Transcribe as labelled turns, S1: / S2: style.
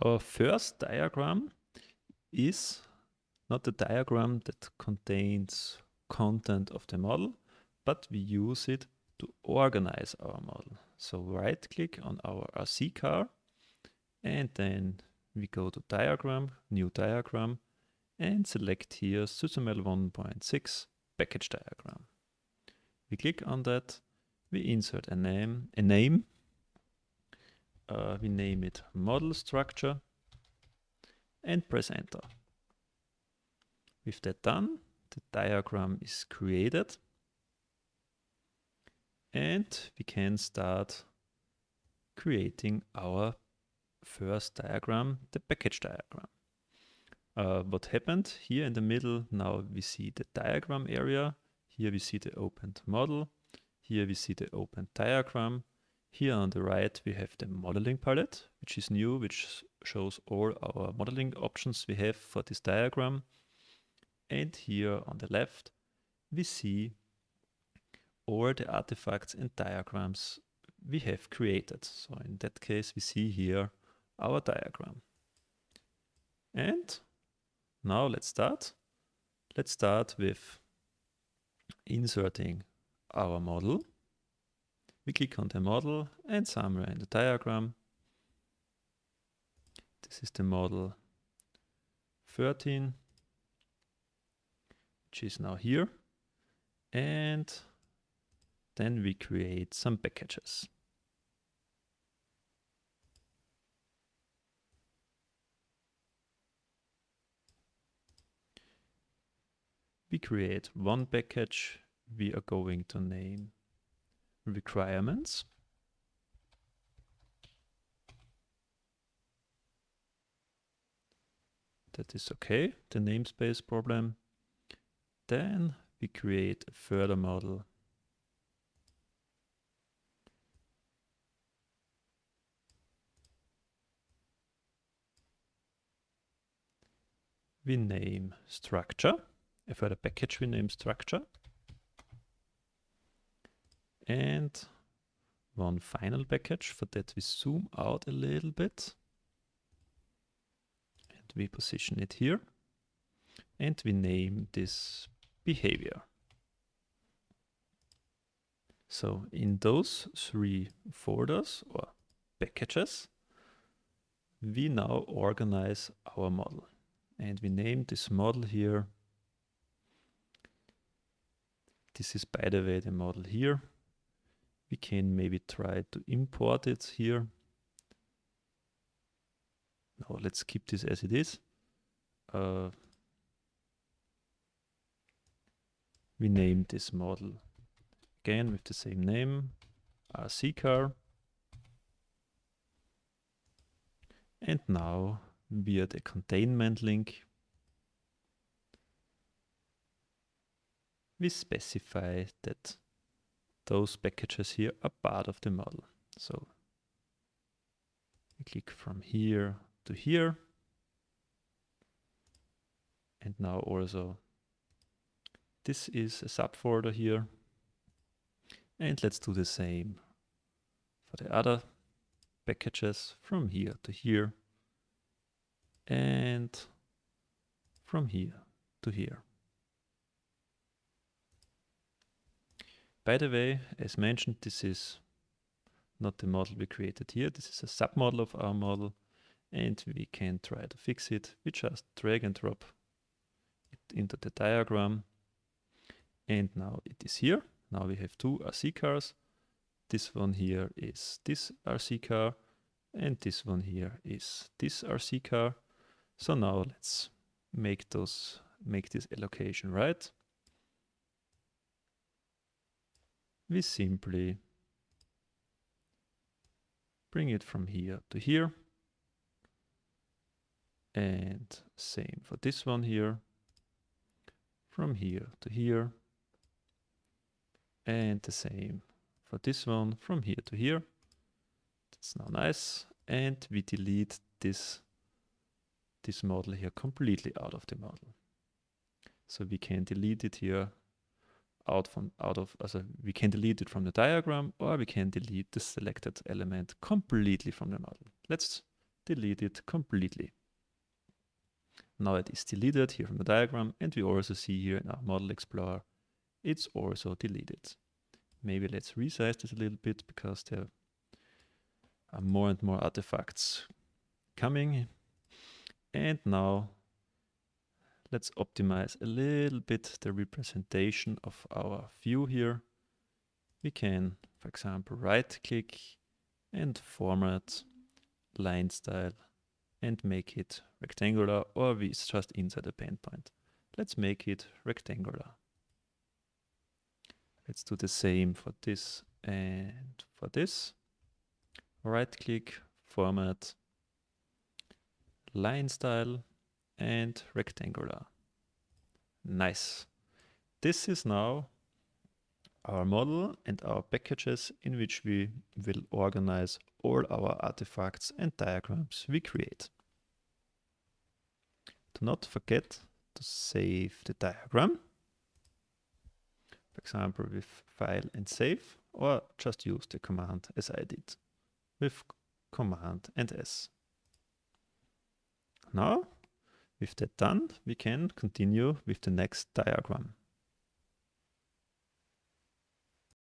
S1: Our first diagram is not the diagram that contains content of the model, but we use it to organize our model. So right click on our RC car and then we go to diagram, new diagram, and select here SysML 1.6 package diagram. We click on that, we insert a name, we name it model structure and press enter. With that done, the diagram is created and we can start creating our first diagram, the package diagram. What happened here in the middle, now we see the diagram area, here we see the opened model, here we see the opened diagram, here on the right we have the modeling palette, which is new, which shows all our modeling options we have for this diagram. And here on the left we see all the artifacts and diagrams we have created. So in that case we see here our diagram. And now let's start. Let's start with inserting our model. We click on the model and somewhere in the diagram, this is the model 13, which is now here. And then we create some packages. We create one package we are going to name requirements. That is okay, the namespace problem. Then we create a further model. We name structure. A further package we name structure. And one final package. For that we zoom out a little bit. And we position it here. And we name this behavior. So in those three folders or packages, we now organize our model. And we name this model here. This is, by the way, the model here. We can maybe try to import it here. No, let's keep this as it is. We name this model again with the same name, RC car. And now via the containment link, we specify that those packages here are part of the model. So we click from here to here. And now also this is a subfolder here. And let's do the same for the other packages from here to here. And from here to here. By the way, as mentioned, this is not the model we created here. This is a submodel of our model, and we can try to fix it. We just drag and drop it into the diagram, and now it is here. Now we have two RC cars. This one here is this RC car, and this one here is this RC car. So now let's make this allocation right. We simply bring it from here to here. And same for this one here. From here to here. And the same for this one from here to here. That's now nice. And we delete this model here completely out of the model. So we can delete it here we can delete it from the diagram, or we can delete the selected element completely from the model. Let's delete it completely. Now it is deleted here from the diagram, and we also see here in our Model Explorer, it's also deleted. Maybe let's resize this a little bit because there are more and more artifacts coming. And now let's optimize a little bit the representation of our view here. We can, for example, right click and format line style and make it rectangular, or we just insert a pen point. Let's make it rectangular. Let's do the same for this and for this. Right click, format, line style and rectangular. Nice. This is now our model and our packages in which we will organize all our artifacts and diagrams we create. Do not forget to save the diagram, for example with file and save, or just use the command as I did with command and S. Now, with that done, we can continue with the next diagram.